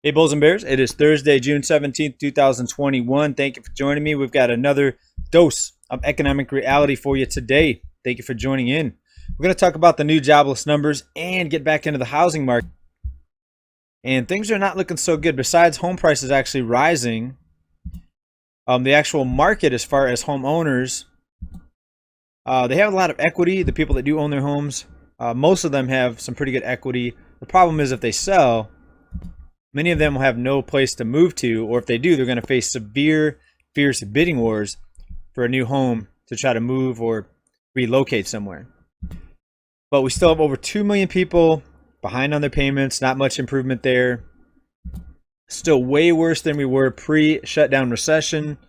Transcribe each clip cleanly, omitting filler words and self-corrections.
Hey, Bulls and Bears. It is Thursday, June 17th, 2021. Thank you for joining me. We've got another dose of economic reality for you today. Thank you for joining in. We're going to talk about the new jobless numbers and get back into the housing market. And things are not looking so good. Besides home prices actually rising, the actual market as far as homeowners, they have a lot of equity. The people that do own their homes, most of them have some pretty good equity. The problem is if they sell, many of them will have no place to move to, or if they do, they're going to face severe, fierce bidding wars for a new home to try to move or relocate somewhere. But we still have over 2 million people behind on their payments, not much improvement there. Still way worse than we were pre-shutdown recession,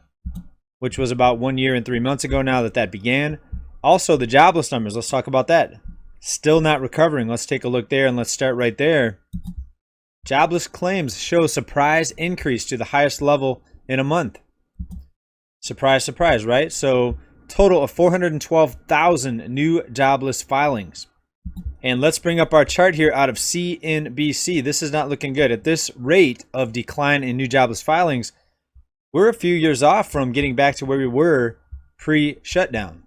which was about 1 year and 3 months ago now that began. Also, the jobless numbers, let's talk about that. Still not recovering. Let's take a look there, and let's start right there. Jobless claims show surprise increase to the highest level in a month. Surprise, surprise, right? So total of 412,000 new jobless filings. And let's bring up our chart here out of CNBC. This is not looking good. At this rate of decline in new jobless filings, we're a few years off from getting back to where we were pre-shutdown.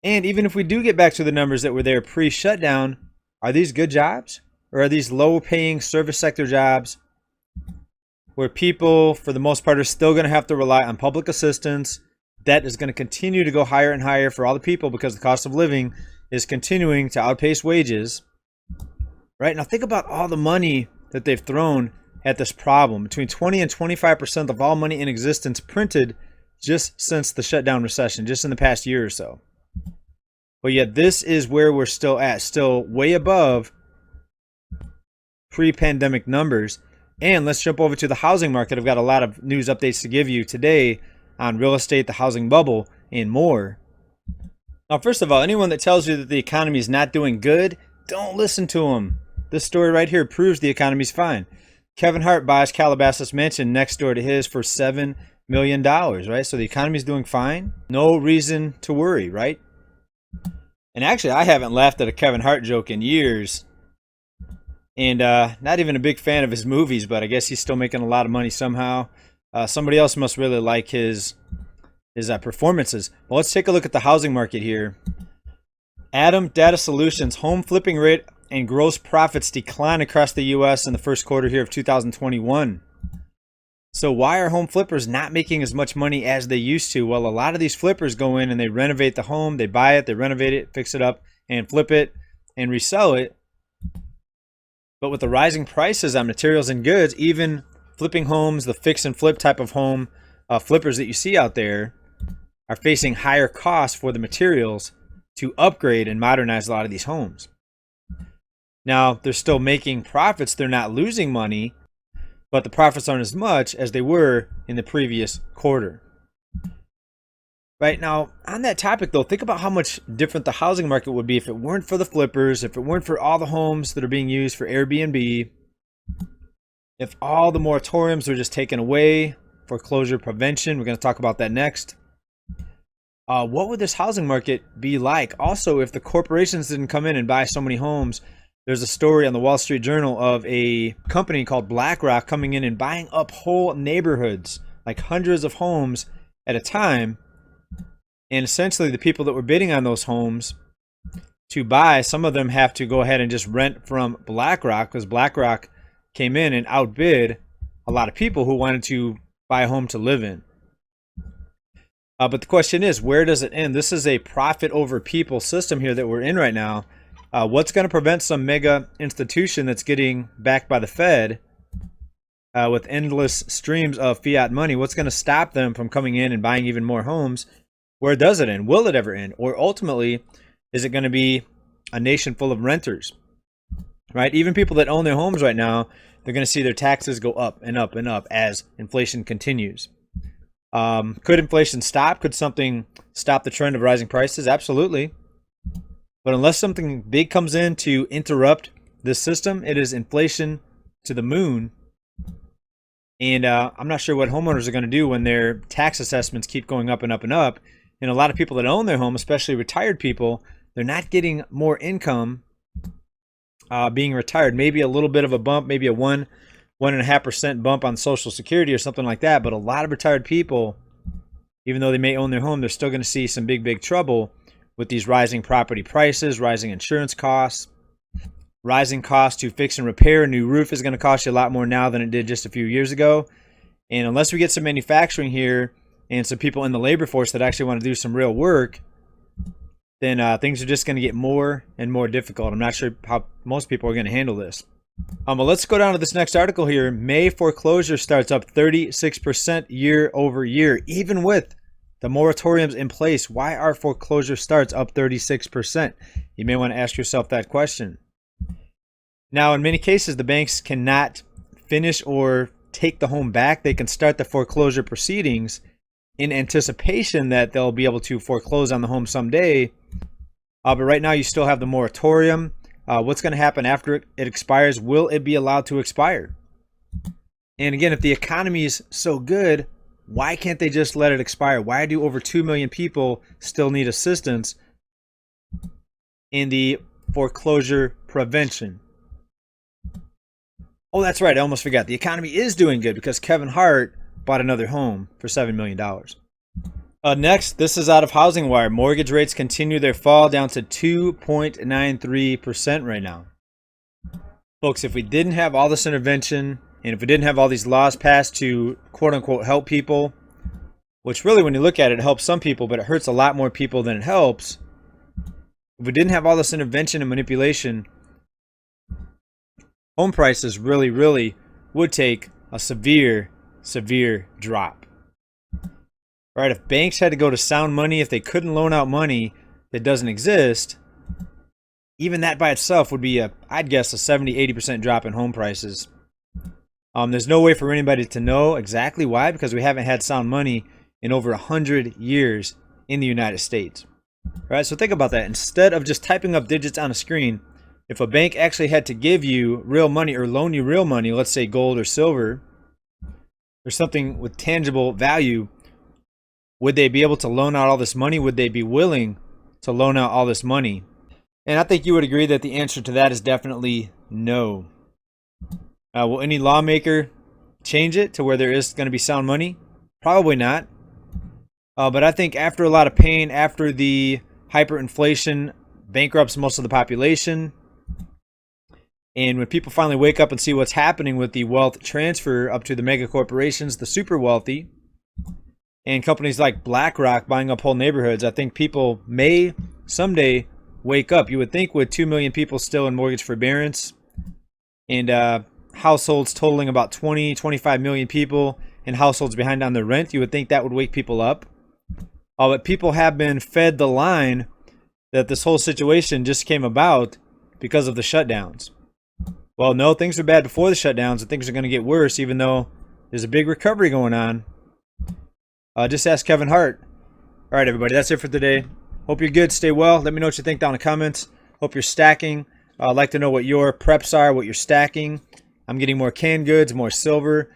And even if we do get back to the numbers that were there pre-shutdown, are these good jobs? Or are these low-paying service sector jobs where people, for the most part, are still going to have to rely on public assistance? Debt is going to continue to go higher and higher for all the people because the cost of living is continuing to outpace wages. Right? Now think about all the money that they've thrown at this problem. Between 20 and 25% of all money in existence printed just since the shutdown recession, just in the past year or so. But yet this is where we're still at, still way above pre-pandemic numbers. And let's jump over to the housing market. I've got a lot of news updates to give you today on real estate, the housing bubble, and more. Now, first of all, anyone that tells you that the economy is not doing good, don't listen to them. This story right here proves the economy's fine. Kevin Hart buys Calabasas mansion next door to his for $7 million, right? So the economy's doing fine. No reason to worry, right? And actually, I haven't laughed at a Kevin Hart joke in years. And not even a big fan of his movies, but I guess he's still making a lot of money somehow. Somebody else must really like his performances. Well, let's take a look at the housing market here. Adam Data Solutions, home flipping rate and gross profits decline across the U.S. in the first quarter here of 2021. So why are home flippers not making as much money as they used to? Well, a lot of these flippers go in and they renovate the home, they buy it, they renovate it, fix it up, and flip it and resell it. But with the rising prices on materials and goods, even flipping homes, the fix and flip type of home flippers that you see out there are facing higher costs for the materials to upgrade and modernize a lot of these homes. Now, they're still making profits. They're not losing money, but the profits aren't as much as they were in the previous quarter. Right now, on that topic though, think about how much different the housing market would be if it weren't for the flippers, if it weren't for all the homes that are being used for Airbnb, if all the moratoriums were just taken away, foreclosure prevention, we're going to talk about that next. What would this housing market be like? Also, if the corporations didn't come in and buy so many homes, there's a story on the Wall Street Journal of a company called BlackRock coming in and buying up whole neighborhoods, like hundreds of homes at a time. And essentially the people that were bidding on those homes to buy, some of them have to go ahead and just rent from BlackRock because BlackRock came in and outbid a lot of people who wanted to buy a home to live in. But the question is, where does it end? This is a profit over people system here that we're in right now. What's going to prevent some mega institution that's getting backed by the Fed with endless streams of fiat money? What's going to stop them from coming in and buying even more homes? Where does it end? Will it ever end? Or ultimately, is it going to be a nation full of renters? Right? Even people that own their homes right now, they're going to see their taxes go up and up and up as inflation continues. Could inflation stop? Could something stop the trend of rising prices? Absolutely. But unless something big comes in to interrupt this system, it is inflation to the moon. And I'm not sure what homeowners are going to do when their tax assessments keep going up and up and up. And a lot of people that own their home, especially retired people, they're not getting more income being retired. Maybe a little bit of a bump, maybe a 1 1.5% bump on Social Security or something like that. But a lot of retired people, even though they may own their home, they're still going to see some big trouble with these rising property prices, rising insurance costs, rising costs to fix and repair. A new roof is going to cost you a lot more now than it did just a few years ago. And unless we get some manufacturing here and some people in the labor force that actually want to do some real work, then things are just going to get more and more difficult. I'm not sure how most people are going to handle this. But let's go down to this next article here. May foreclosure starts up 36% year over year, even with the moratoriums in place. Why are foreclosure starts up 36%? You may want to ask yourself that question. Now, in many cases, the banks cannot finish or take the home back. They can start the foreclosure proceedings in anticipation that they'll be able to foreclose on the home someday. But right now, you still have the moratorium. What's going to happen after it expires? Will it be allowed to expire? And again, if the economy is so good, why can't they just let it expire? Why do over 2 million people still need assistance in the foreclosure prevention? Oh, that's right. I almost forgot. The economy is doing good because Kevin Hart bought another home for $7 million. Next, this is out of Housing Wire. Mortgage rates continue their fall down to 2.93% right now. Folks, if we didn't have all this intervention and if we didn't have all these laws passed to quote unquote help people, which really when you look at it, it helps some people, but it hurts a lot more people than it helps. If we didn't have all this intervention and manipulation, home prices really would take a severe drop. Right? If banks had to go to sound money, if they couldn't loan out money that doesn't exist, even that by itself would be I'd guess a 70-80% drop in home prices. There's no way for anybody to know exactly why, because we haven't had sound money in over 100 years in the United States. Right? So think about that. Instead of just typing up digits on a screen, if a bank actually had to give you real money or loan you real money, let's say gold or silver, or something with tangible value, would they be able to loan out all this money? Would they be willing to loan out all this money? And I think you would agree that the answer to that is definitely no. Will any lawmaker change it to where there is going to be sound money? Probably not. But I think after a lot of pain, after the hyperinflation bankrupts most of the population, and when people finally wake up and see what's happening with the wealth transfer up to the mega corporations, the super wealthy, and companies like BlackRock buying up whole neighborhoods, I think people may someday wake up. You would think with 2 million people still in mortgage forbearance and households totaling about 25 million people and households behind on their rent, you would think that would wake people up. But people have been fed the line that this whole situation just came about because of the shutdowns. Well, no, things were bad before the shutdowns and things are going to get worse even though there's a big recovery going on. Just ask Kevin Hart. All right, everybody, that's it for today. Hope you're good. Stay well. Let me know what you think down in the comments. Hope you're stacking. I'd like to know what your preps are, what you're stacking. I'm getting more canned goods, more silver,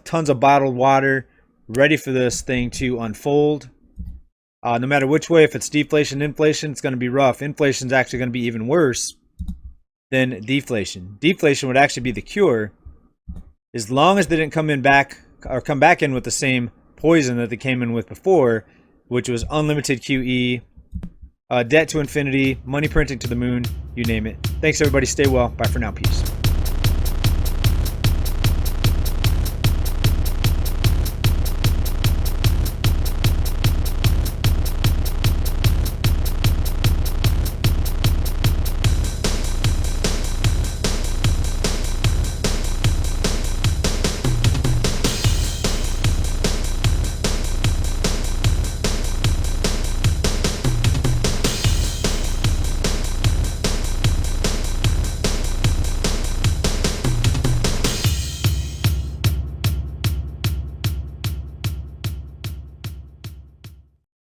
tons of bottled water, ready for this thing to unfold. No matter which way, if it's deflation, inflation, it's going to be rough. Inflation is actually going to be even worse than deflation. Deflation would actually be the cure, as long as they didn't come back in with the same poison that they came in with before, which was unlimited QE, debt to infinity, money printing to the moon, you name it. Thanks, everybody. Stay well. Bye for now. Peace.